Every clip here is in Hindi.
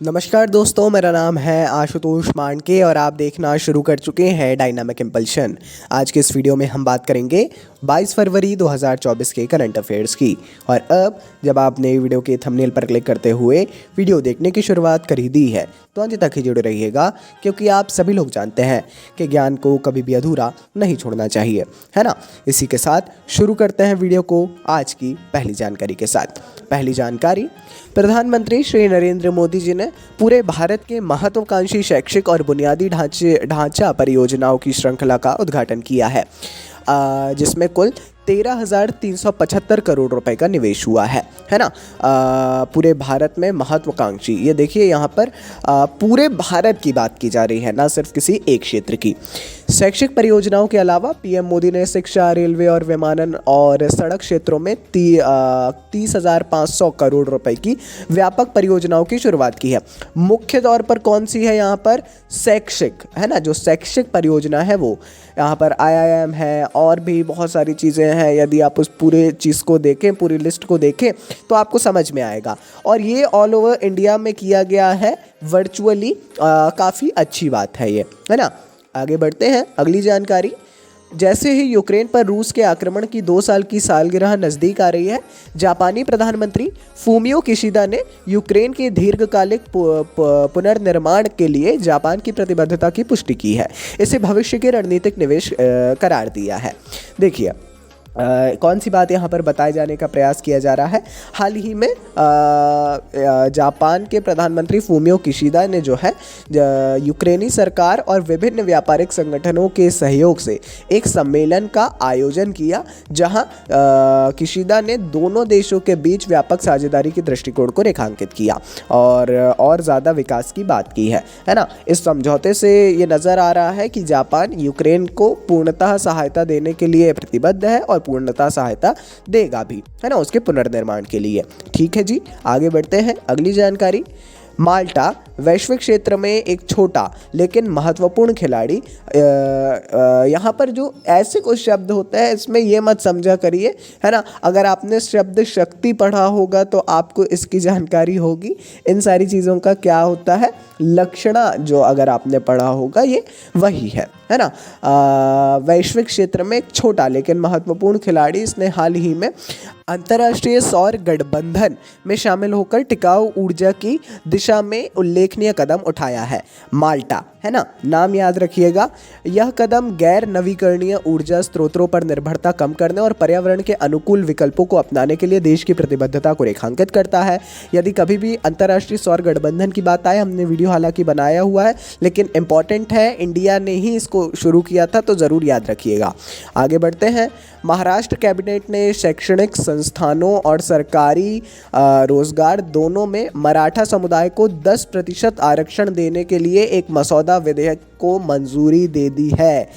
नमस्कार दोस्तों, मेरा नाम है आशुतोष मांडके और आप देखना शुरू कर चुके हैं डायनामिक इम्पल्शन। आज के इस वीडियो में हम बात करेंगे 22 फरवरी 2024 के करंट अफेयर्स की। और अब जब आपने वीडियो के थंबनेल पर क्लिक करते हुए वीडियो देखने की शुरुआत कर ही दी है तो अंत तक ही जुड़े रहिएगा, क्योंकि आप सभी लोग जानते हैं कि ज्ञान को कभी भी अधूरा नहीं छोड़ना चाहिए, है ना। इसी के साथ शुरू करते हैं वीडियो को आज की पहली जानकारी के साथ। पहली जानकारी, प्रधानमंत्री श्री नरेंद्र मोदी जी ने पूरे भारत के महत्वाकांक्षी शैक्षिक और बुनियादी ढांचा परियोजनाओं की श्रृंखला का उद्घाटन किया है, जिसमें कुल 13,375 करोड़ रुपए का निवेश हुआ है ना। पूरे भारत में महत्वाकांक्षी, ये देखिए यहाँ पर पूरे भारत की बात की जा रही है, ना सिर्फ किसी एक क्षेत्र की। शैक्षिक परियोजनाओं के अलावा पीएम मोदी ने शिक्षा, रेलवे और विमानन और सड़क क्षेत्रों में 30,500 करोड़ रुपए की व्यापक परियोजनाओं की शुरुआत की है। मुख्य तौर पर कौन सी है यहाँ पर? शैक्षिक, है ना। जो शैक्षिक परियोजना है वो यहाँ पर IIM है और भी बहुत सारी चीज़ें हैं। यदि आप उस पूरे चीज़ को देखें, पूरी लिस्ट को देखें तो आपको समझ में आएगा। और ये ऑल ओवर इंडिया में किया गया है वर्चुअली। काफ़ी अच्छी बात है ये, है ना। आगे बढ़ते हैं, अगली जानकारी। जैसे ही यूक्रेन पर रूस के आक्रमण की 2 साल की सालगिरह नज़दीक आ रही है, जापानी प्रधानमंत्री फूमियो किशिदा ने यूक्रेन के दीर्घकालिक पुनर्निर्माण के लिए जापान की प्रतिबद्धता की पुष्टि की है। इसे भविष्य के रणनीतिक निवेश करार दिया है। देखिए कौन सी बात यहाँ पर बताए जाने का प्रयास किया जा रहा है। हाल ही में जापान के प्रधानमंत्री फूमियो किशिदा ने जो है यूक्रेनी सरकार और विभिन्न व्यापारिक संगठनों के सहयोग से एक सम्मेलन का आयोजन किया, जहां किशिदा ने दोनों देशों के बीच व्यापक साझेदारी के दृष्टिकोण को रेखांकित किया और ज़्यादा विकास की बात की है ना। इस समझौते से ये नज़र आ रहा है कि जापान यूक्रेन को पूर्णतः सहायता देने के लिए प्रतिबद्ध है और पूर्णतः सहायता देगा भी, है ना, उसके पुनर्निर्माण के लिए। ठीक है जी, आगे बढ़ते हैं, अगली जानकारी। माल्टा वैश्विक क्षेत्र में एक छोटा लेकिन महत्वपूर्ण खिलाड़ी। यहाँ पर जो ऐसे कुछ शब्द होते हैं इसमें ये मत समझा करिए, है ना। अगर आपने शब्द शक्ति पढ़ा होगा तो आपको इसकी जानकारी होगी। इन सारी चीज़ों का क्या होता है, लक्षणा जो अगर आपने पढ़ा होगा ये वही है ना। वैश्विक क्षेत्र में एक छोटा लेकिन महत्वपूर्ण खिलाड़ी, इसने हाल ही में अंतर्राष्ट्रीय सौर गठबंधन में शामिल होकर टिकाऊ ऊर्जा की दिशा में उल्लेखनीय कदम उठाया है। माल्टा, है ना, नाम याद रखिएगा। यह कदम गैर नवीकरणीय ऊर्जा स्रोतों पर निर्भरता कम करने और पर्यावरण के अनुकूल विकल्पों को अपनाने के लिए देश की प्रतिबद्धता को रेखांकित करता है। यदि कभी भी अंतर्राष्ट्रीय सौर गठबंधन की बात आए, हमने वीडियो हालांकि बनाया हुआ है, लेकिन इम्पॉर्टेंट है, इंडिया ने ही इसको शुरू किया था, तो ज़रूर याद रखिएगा। आगे बढ़ते हैं। महाराष्ट्र कैबिनेट ने शैक्षणिक संस्थानों और सरकारी रोजगार दोनों में मराठा समुदाय को 10% आरक्षण देने के लिए एक मसौदा विधेयक को मंजूरी दे दी है।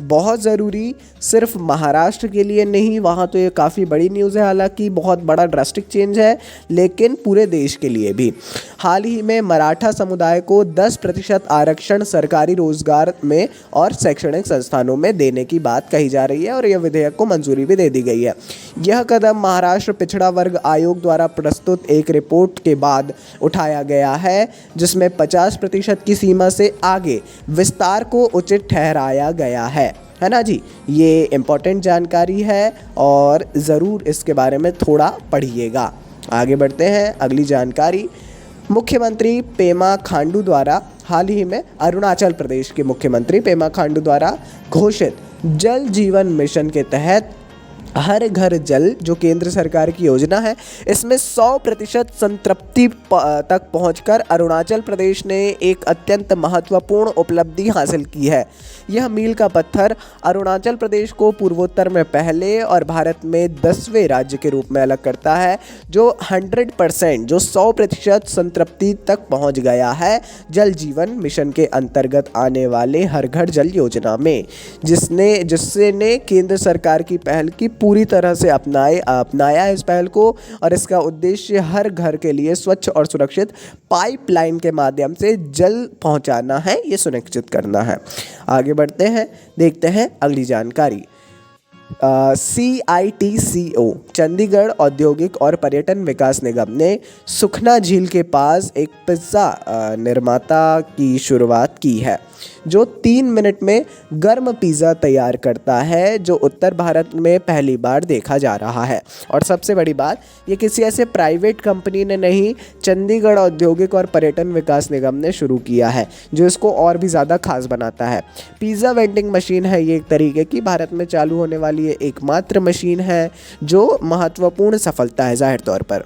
बहुत ज़रूरी, सिर्फ महाराष्ट्र के लिए नहीं, वहाँ तो ये काफ़ी बड़ी न्यूज़ है, हालांकि बहुत बड़ा ड्रास्टिक चेंज है, लेकिन पूरे देश के लिए भी। हाल ही में मराठा समुदाय को 10% आरक्षण सरकारी रोजगार में और शैक्षणिक संस्थानों में देने की बात कही जा रही है और यह विधेयक को मंजूरी भी दे दी गई है। यह कदम महाराष्ट्र पिछड़ा वर्ग आयोग द्वारा प्रस्तुत एक रिपोर्ट के बाद उठाया गया है, जिसमें 50% की सीमा से आगे विस्तार को उचित ठहराया गया है ना जी। ये इम्पोर्टेंट जानकारी है और ज़रूर इसके बारे में थोड़ा पढ़िएगा। आगे बढ़ते हैं, अगली जानकारी। मुख्यमंत्री पेमा खांडू द्वारा हाल ही में अरुणाचल प्रदेश के मुख्यमंत्री पेमा खांडू द्वारा घोषित जल जीवन मिशन के तहत हर घर जल, जो केंद्र सरकार की योजना है, इसमें 100% संतृप्ति तक पहुंचकर अरुणाचल प्रदेश ने एक अत्यंत महत्वपूर्ण उपलब्धि हासिल की है। यह मील का पत्थर अरुणाचल प्रदेश को पूर्वोत्तर में पहले और भारत में 10वें राज्य के रूप में अलग करता है, जो 100%, जो 100% संतृप्ति तक पहुंच गया है जल जीवन मिशन के अंतर्गत आने वाले हर घर जल योजना में, जिससे ने केंद्र सरकार की पहल की पूरी तरह से अपनाया इस पहल को। और इसका उद्देश्य हर घर के लिए स्वच्छ और सुरक्षित पाइपलाइन के माध्यम से जल पहुंचाना है, ये सुनिश्चित करना है। आगे बढ़ते हैं, देखते हैं अगली जानकारी। CITCO चंडीगढ़ औद्योगिक और पर्यटन विकास निगम ने सुखना झील के पास एक पिज़्ज़ा निर्माता की शुरुआत की है जो 3 मिनट में गर्म पिज़्ज़ा तैयार करता है, जो उत्तर भारत में पहली बार देखा जा रहा है। और सबसे बड़ी बात, ये किसी ऐसे प्राइवेट कंपनी ने नहीं, चंडीगढ़ औद्योगिक और पर्यटन विकास निगम ने शुरू किया है, जो इसको और भी ज़्यादा खास बनाता है। पिज़्ज़ा वेंडिंग मशीन है ये एक तरीके की भारत में चालू होने वाली ये एकमात्र मशीन है जो महत्वपूर्ण सफलता है ज़ाहिर तौर पर।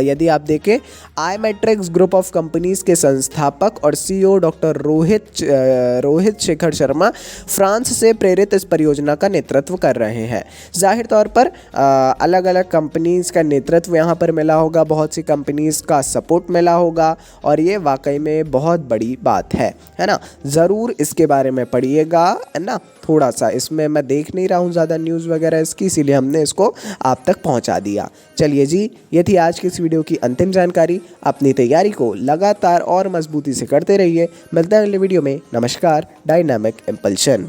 यदि आप देखें, आई मैट्रिक्स ग्रुप ऑफ कंपनीज के संस्थापक और CEO doctor Rohit Shekhar Sharma France से प्रेरित इस परियोजना का नेतृत्व कर रहे हैं। जाहिर तौर पर अलग अलग कंपनीज का नेतृत्व यहाँ पर मिला होगा, बहुत सी कंपनीज का सपोर्ट मिला होगा और ये वाकई में बहुत बड़ी बात है ना। ज़रूर इसके बारे में पढ़िएगा, है ना। थोड़ा सा इसमें मैं देख नहीं रहा हूँ ज़्यादा न्यूज़ वगैरह इसकी, इसीलिए हमने इसको आप तक पहुँचा दिया। चलिए जी, ये थी आज की इस वीडियो की अंतिम जानकारी। अपनी तैयारी को लगातार और मजबूती से करते रहिए। मिलते हैं अगले वीडियो में। नमस्कार। Dynamic impulsion.